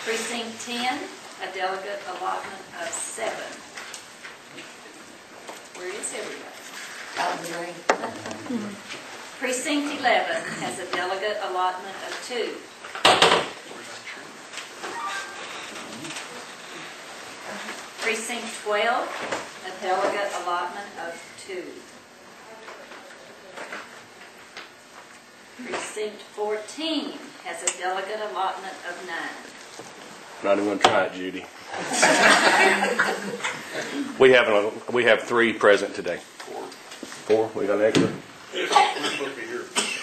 Precinct 10, a delegate allotment of 7. Where is everybody? Out in the rain. Precinct 11 has a delegate allotment of 2. Precinct 12, a delegate allotment of 2. Precinct 14 has a delegate allotment of 9. Not even going to try it, Judy. We have 3 present today. 4? We got an extra?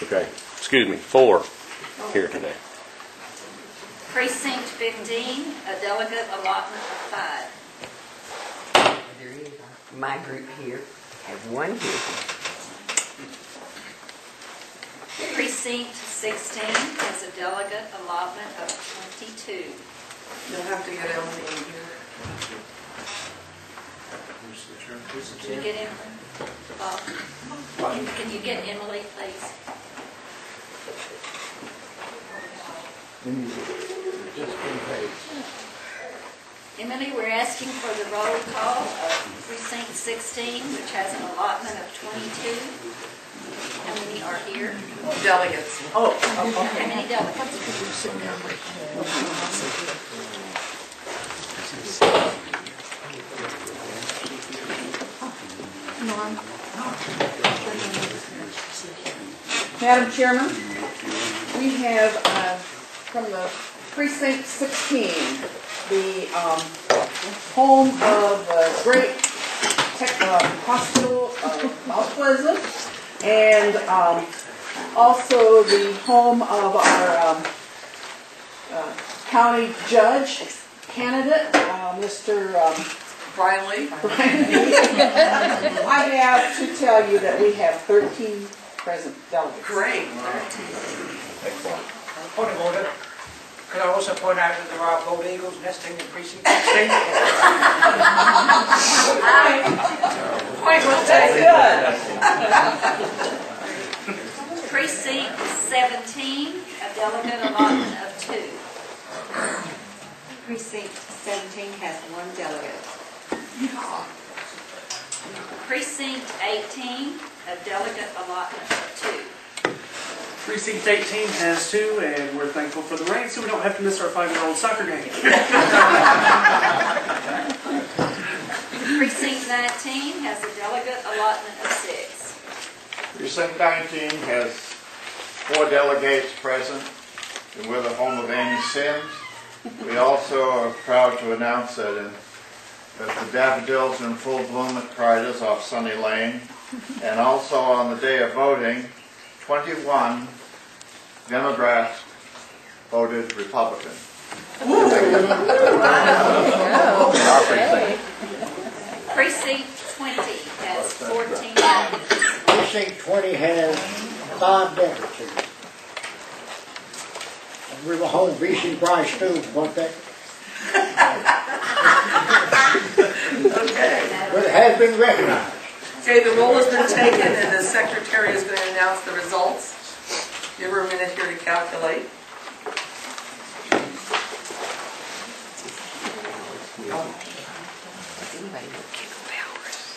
Okay. Excuse me. 4 here today. Precinct 15, a delegate allotment of 5. There is. My group here have 1 here. Precinct 16 has a delegate allotment of 22. You'll have to get Emily in here. Can you get Emily? Can you get Emily, please? Emily, we're asking for the roll call of Precinct 16, which has an allotment of 22. How many are here? Delegates. How many delegates? Madam Chairman, we have from the Precinct 16, the home of the great hospital of Mount Pleasant, and also the home of our county judge candidate, Mr. Brian Lee. I have to tell you that we have 13 present delegates. Great. Excellent. Point of order. Could I also point out that there are bald eagles nesting in precinct 16? Point was That's good. Precinct 17, a delegate allotment of 2. Precinct 17 has 1 delegate. Precinct 18, a delegate allotment of 2. Precinct 18 has 2, and we're thankful for the rain so we don't have to miss our 5-year-old soccer game. Precinct 19 has a delegate allotment of 6. Precinct 19 has 4 delegates present, and we're the home of Annie Sims. We also are proud to announce that the daffodils are in full bloom at Crider's off Sunny Lane, and also on the day of voting, 21 Democrats voted Republican. Precinct 20 has 14 delegates. Precinct 20 has 5 delegates here. And we're the home VC Price too, wasn't that? Okay. But it has been recognized. Okay, the roll has been taken and the secretary is going to announce the results. Give her a minute here to calculate.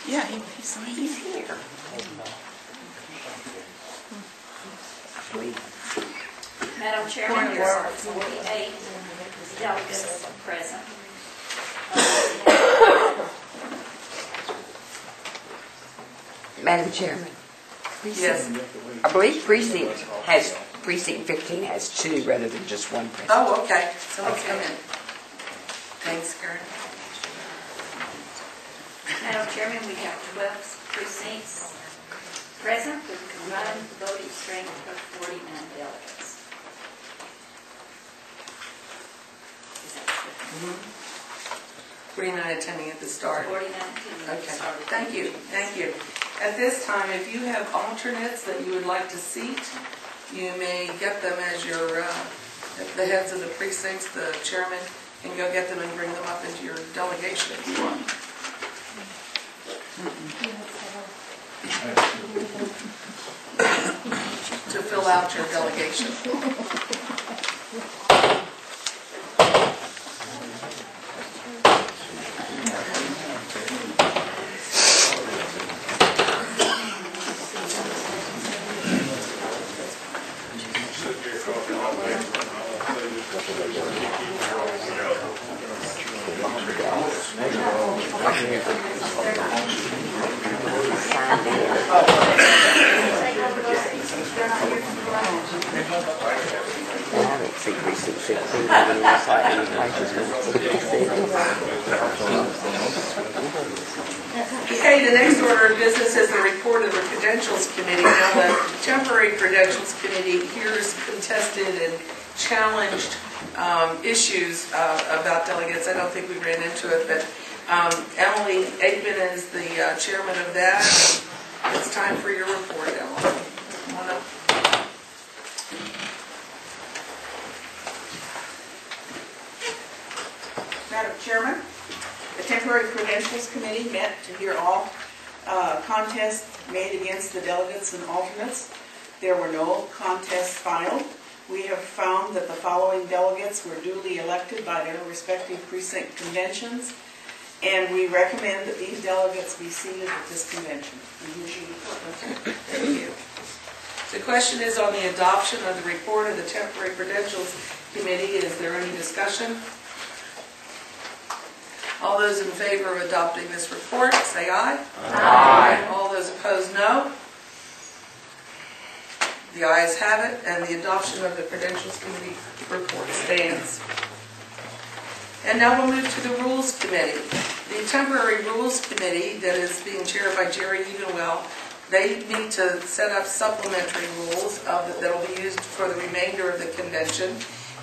Yeah, he's here. Madam Chairman, there are 48 delegates present. Madam Chairman. Yes. I believe Precinct 15 has 2 rather than just 1 precinct. Oh, okay. So let's come in. Thanks, Karen. Madam Chairman, we have 12 precincts present with combined voting strength of 49 delegates. Is that correct? 49 attending at the start. 49 attending at the Okay. start. Thank you. Thank you. At this time, if you have alternates that you would like to seat, you may get them as your the heads of the precincts, the chairman, can go get them and bring them up into your delegation if you want. To fill out your delegation. I don't see precinct 16 having any slightly prices Okay, the next order of business is the report of the Credentials Committee. Now, the temporary Credentials Committee hears contested and challenged issues about delegates. I don't think we ran into it, but Emily Aikman is the chairman of that. It's time for your report, Emily. Come on up. Madam Chairman, the Temporary Credentials Committee met to hear all contests made against the delegates and alternates. There were no contests filed. We have found that the following delegates were duly elected by their respective precinct conventions, and we recommend that these delegates be seated at this convention. Thank you. The question is on the adoption of the report of the Temporary Credentials Committee. Is there any discussion? All those in favor of adopting this report, say aye. Aye. All those opposed, no. The ayes have it, and the adoption of the Credentials Committee report stands. And now we'll move to the Rules Committee. The Temporary Rules Committee that is being chaired by Jerry Evenwell, they need to set up supplementary rules that will be used for the remainder of the convention.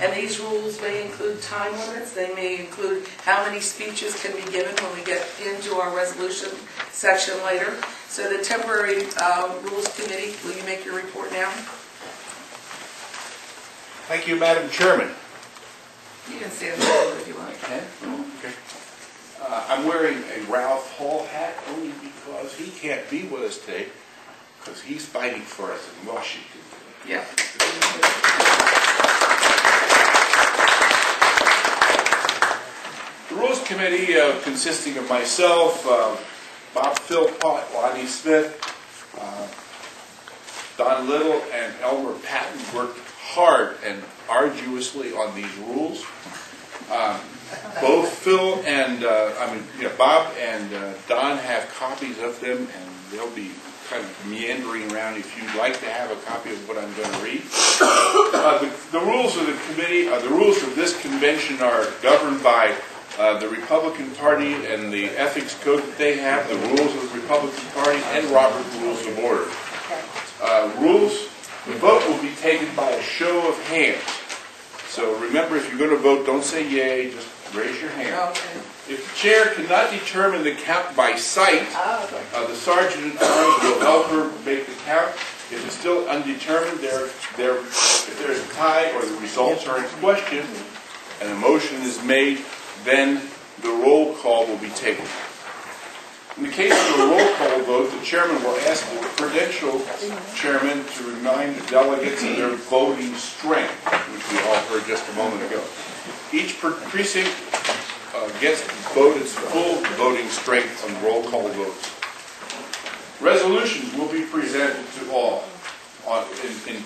And these rules may include time limits. They may include how many speeches can be given when we get into our resolution section later. So the Temporary Rules Committee, will you make your report now? Thank you, Madam Chairman. You can stand there if you want. Okay. I'm wearing a Ralph Hall hat only because he can't be with us today because he's fighting for us in Washington. Yeah. The Rules Committee, consisting of myself, Bob Philpott, Lonnie Smith, Don Little, and Elmer Patton, worked hard and arduously on these rules. Both Phil and Bob and Don have copies of them, and they'll be kind of meandering around if you'd like to have a copy of what I'm going to read. The rules of the committee, the rules of this convention are governed by the Republican Party and the ethics code that they have, the rules of the Republican Party, and Robert's Rules of Order. The vote will be taken by a show of hands. So remember, if you're going to vote, don't say yay, just raise your hand. Okay. If the chair cannot determine the count by sight, the sergeant at arms will help her make the count. If it's still undetermined, if there's a tie or the results are in question, and a motion is made, then the roll call will be taken. In the case of a roll call vote, the chairman will ask the credential chairman to remind the delegates of their voting strength, which we all heard just a moment ago. Each precinct gets to vote its full voting strength on roll call votes. Resolutions will be presented to all in